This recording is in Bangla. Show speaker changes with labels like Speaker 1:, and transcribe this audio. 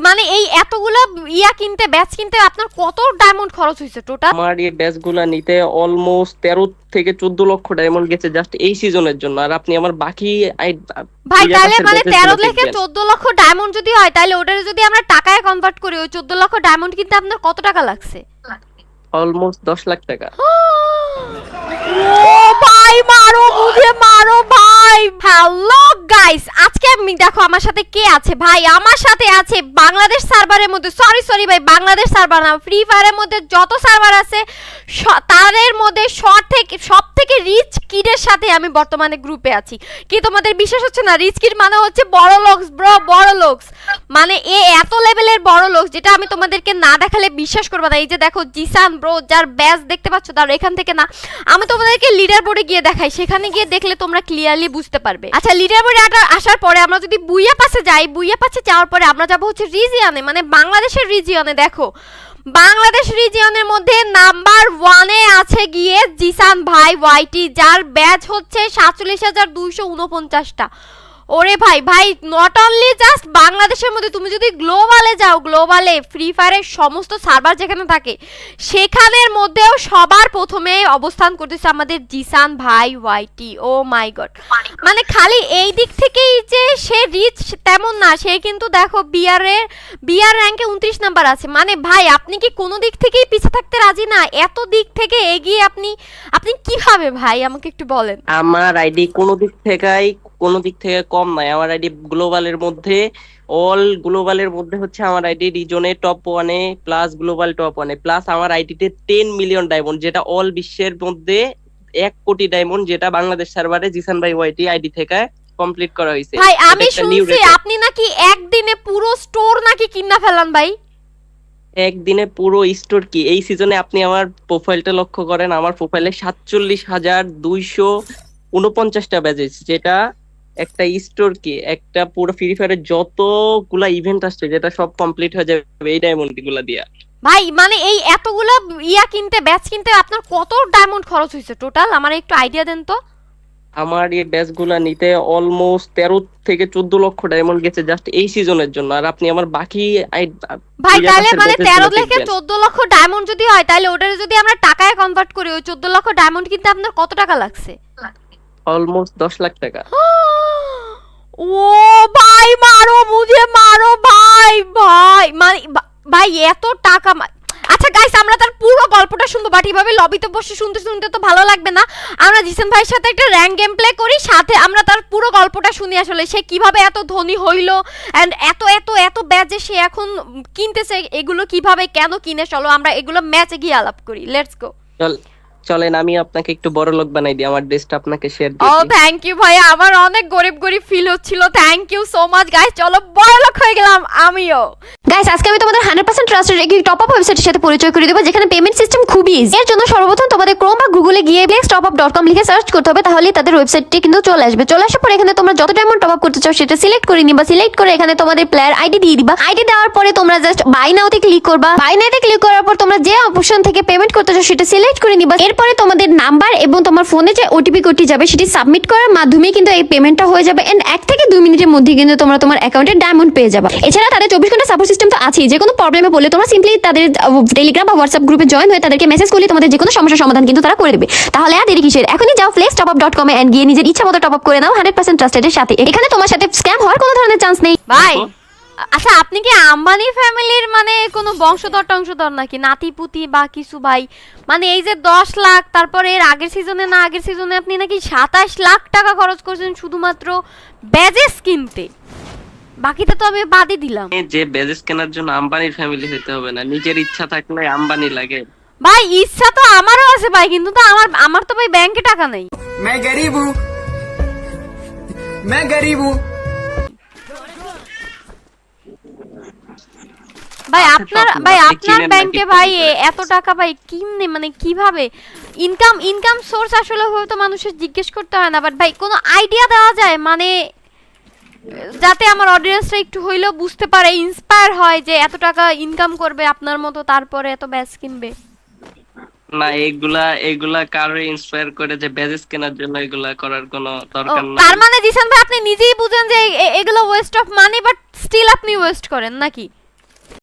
Speaker 1: মানে এই এতগুলো ইয়া কিনতে ব্যাচ কিনতে আপনার কত ডায়মন্ড খরচ হয়েছে টোটাল?
Speaker 2: আমার এই ব্যাচগুলা নিতে অলমোস্ট 13 থেকে 14 লক্ষ ডায়মন্ড গেছে জাস্ট এই সিজনের জন্য। আর আপনি আমার বাকি
Speaker 1: ভাই তাহলে মানে 13 থেকে 14 লক্ষ ডায়মন্ড যদি হয় তাহলে ওটারে যদি আমরা টাকায় কনভার্ট করি ওই 14 লক্ষ ডায়মন্ড কিনতে আপনার কত টাকা লাগছে?
Speaker 2: অলমোস্ট 10 লাখ টাকা।
Speaker 1: ও ভাই মারো মুঝে মারো ভাই। হ্যালো গাইস, আজকে আমি দেখো আমার সাথে কে আছে ভাই, আমার সাথে আছে বাংলাদেশ সার্ভারের মধ্যে সরি ভাই বাংলাদেশ সার্ভার না, ফ্রি ফায়ারের মধ্যে যত সার্ভার আছে তাদের মধ্যে সব থেকে রিচ কিডের সাথে আমি বর্তমানে গ্রুপে আছি। কি তোমাদের বিশ্বাস হচ্ছে না? রিচ কিড মানে হচ্ছে বড় লোকস ব্রো, বড় লোকস মানে এত লেভেলের বড় লোকস যেটা আমি তোমাদেরকে না দেখালে বিশ্বাস করবে না। এই যে দেখো জিসান ব্রো যার ব্যাচ দেখতে পাচ্ছ তার এখান থেকে না, আমি তোমাদেরকে লিডার বোর্ডে গিয়ে দেখাই, সেখানে গিয়ে দেখলে তোমরা ক্লিয়ারলি বুঝতে পারবে। আচ্ছা লিডার বোর্ডে আসার পরে আমরা যদি বুইয়া পাসে যাই, বুইয়া পাসে যাওয়ার পরে আমরা যাবো হচ্ছে রিজিয়নে, মানে বাংলাদেশের রিজিয়নে। দেখো বাংলাদেশ রিজিয়নের মধ্যে নাম্বার 1-এ আছে গিয়ে জিসান ভাই ওয়াইটি, যার ব্যাচ হচ্ছে 47,249টা। ওরে ভাই নট অনলি জাস্ট বাংলাদেশের মধ্যে, তুমি যদি গ্লোবালে যাও, গ্লোবালে ফ্রি ফায়ারের সমস্ত সার্ভার যেখানে থাকে সেখানের মধ্যেও সবার প্রথমে অবস্থান করতেছে আমাদের জিসান ভাই ওয়াইটি। ও মাই গড, মানে খালি এই দিক থেকেই যে সে রিচ তেমন না, সে কিন্তু দেখো বিআর র্যাঙ্কে 29 নাম্বার আছে। মানে ভাই আপনি কি কোনো দিক থেকেই পিছে থাকতে রাজি না? এত দিক থেকে এগিয়ে আপনি কিভাবে ভাই আমাকে একটু বলেন।
Speaker 2: আমার আইডি কোনো দিক থেকে কম নাই। আমার আইডি গ্লোবালের মধ্যে গ্লোবালের মধ্যে হচ্ছে আমার আইডি রিজনে টপ 1-এ প্লাস গ্লোবাল টপ 1-এ প্লাস আমার আইডিতে 10 মিলিয়ন ডায়মন্ড, যেটা অল বিশ্বের মধ্যে 1 কোটি ডায়মন্ড, যেটা বাংলাদেশ সার্ভারে জিসান ভাই ওয়াইটি আইডি থেকে কমপ্লিট করা হয়েছে।
Speaker 1: ভাই আমি শুনছি আপনি নাকি একদিনে পুরো স্টোর নাকি কিনা ফেলান ভাই।
Speaker 2: একদিনে পুরো স্টোর কি? এই সিজনে আপনি আমার প্রোফাইলটা লক্ষ্য করেন, আমার প্রোফাইলে 47,249টা ব্যাচেস, যেটা একটা স্টোর কি একটা পুরো ফ্রি ফায়ারের যতগুলা ইভেন্ট আসছে যেটা সব কমপ্লিট হয়ে যাবে এই ডায়মন্ড গুলা দিয়া।
Speaker 1: ভাই মানে এই এতগুলা ইয়া কিনতে ব্যাচ কিনতে আপনার কত ডায়মন্ড খরচ হয়েছে টোটাল? আমার একটু আইডিয়া দেন তো।
Speaker 2: আমার এই ব্যাচগুলা নিতে অলমোস্ট 13 থেকে 14 লক্ষ ডায়মন্ড গেছে জাস্ট এই সিজনের জন্য। আর আপনি আমার বাকি
Speaker 1: ভাই তাহলে মানে 13 থেকে 14 লক্ষ ডায়মন্ড যদি হয় তাহলে ওটারে যদি আমরা টাকায় কনভার্ট করি ওই 14 লক্ষ ডায়মন্ড কিনতে আপনার কত টাকা লাগছে?
Speaker 2: অলমোস্ট 10 লাখ টাকা।
Speaker 1: ও ভাই মারো মুঝে মারো ভাই মানে ভাই এত টাকা। আচ্ছা গাইস আমরা তার পুরো গল্পটা শুনবো, বাট এইভাবে লবিতে বসে শুনতে তো ভালো লাগবে না। আমরা জিসান ভাইয়ের সাথে একটা র্যাঙ্ক গেম প্লে করি, সাথে আমরা তার পুরো গল্পটা শুনি, আসলে সে কিভাবে এত ধনী হইলো এন্ড এত ব্যাচ যে সে এখন কিনতেছে, এগুলো কিভাবে কেন কিনে, চলো আমরা এগুলো ম্যাচে গিয়ে আলাপ করি। Let's go.
Speaker 2: চলেন আমি আপনাকে একটু বড় লোক বানাই দিই, আমার ড্রেসটা আপনাকে শেয়ার দিই।
Speaker 1: ও থ্যাংক ইউ ভাই, আমার অনেক গরিব ফিল হচ্ছিল, thank you so much guys. চলো বড় লোক হয়ে গেলাম আমিও। গাইস আজকে আমি তোমাদের 100% ট্রাস্টেড একটি টপ আপ ওয়েবসাইটের সাথে পরিচয় করে দেব, যেখানে পেমেন্ট সিস্টেম খুবই ইজি। এর জন্য সর্বপ্রথম তোমাদের ক্রোম বা গুগলে গিয়ে flextopup.com লিখে সার্চ করতে হবে, তাহলেই তাদের ওয়েবসাইটটি কিন্তু চলে আসবে। চলে আসার পর এখানে তোমরা যত ডায়মন্ড টপ আপ করতে চাও সেটা সিলেক্ট করে নিবা। সিলেক্ট করে এখানে তোমাদের প্লেয়ার আইডি দিয়ে দিবা। আইডি দেওয়ার পরে তোমরা জাস্ট বাই নাওতে ক্লিক করবা। বাই নাওতে ক্লিক করার পর তোমরা যে অপশন থেকে পেমেন্ট করতে চাও সেটা সিলেক্ট করে নিবা। এরপরে তোমাদের নাম্বার এবং তোমার ফোনে যে ওটিপি কোডটি যাবে সেটি সাবমিট করার মাধ্যমে কিন্তু এই পেমেন্টটা হয়ে যাবে এন্ড 1 থেকে 2 মিনিটের মধ্যে কিন্তু তোমরা তোমার অ্যাকাউন্টে ডায়মন্ড পেয়ে যাবে। এছাড়া তাদের 24 ঘন্টা সাপোর্ট সিস্টেম তো আছেই। যে কোনো প্রবলেমে বললে তোমরা সিম্পলি তাদের টেলিগ্রাম বা হোয়াটসঅ্যাপ গ্রুপে জয়েন হয়ে তাদেরকে মেসেজ করলে তোমাদের যে কোনো সমস্যার সমাধান কিন্তু তারা করে দেবে। তাহলে আর দেরি কিসের, এখনই যাও flextopup.com এ এন্ড গিয়ে নিজের ইচ্ছা মতো টপ আপ করে নাও 100% ট্রাস্টেডের সাথে। এখানে তোমার সাথে স্ক্যাম হওয়ার কোনো ধরনের চান্স নেই ভাই। আচ্ছা আপনি কি আম্বানি ফ্যামিলির মানে কোনো বংশধর নাকি নাতিপুতি বা কিছু ভাই? মানে এই যে 10 লাখ, তারপরে এর আগের সিজনে আপনি নাকি 27 লাখ টাকা খরচ করছেন শুধুমাত্র ব্যাজেস কিনতে, বাকিটা তো আমি বাদই দিলাম।
Speaker 2: যে ব্যাজেস কেনার জন্য আম্বানির ফ্যামিলি হতে হবে না, নিজের ইচ্ছা থাকলে আম্বানি লাগে
Speaker 1: ভাই। ইচ্ছা তো আমারও আছে ভাই, কিন্তু তো আমার তো ভাই ব্যাংকে টাকা নেই।
Speaker 3: मैं गरीब हूँ
Speaker 1: ভাই আপনার ব্যাংকে ভাই এত টাকা ভাই কিমনে, মানে কিভাবে ইনকাম সোর্স আসলে হয়তো মানুষের জিজ্ঞেস করতে হয় না, বাট ভাই কোনো আইডিয়া দেওয়া যায় মানে যাতে আমার অডিয়েন্সরা একটু হইলেও বুঝতে পারে, ইন্সপায়ার হয় যে এত টাকা ইনকাম করবে আপনার মতো, তারপরে এত ব্যাচ কিনবে
Speaker 2: না। এগুলা কারো ইন্সপায়ার করে যে ব্যাজেস কেনার জন্য এগুলা করার কোনো দরকার
Speaker 1: নাই। তার মানে জিসান ভাই আপনি নিজেই বুঝেন যে এগুলো waste of money, but still আপনি ওয়েস্ট করেন নাকি?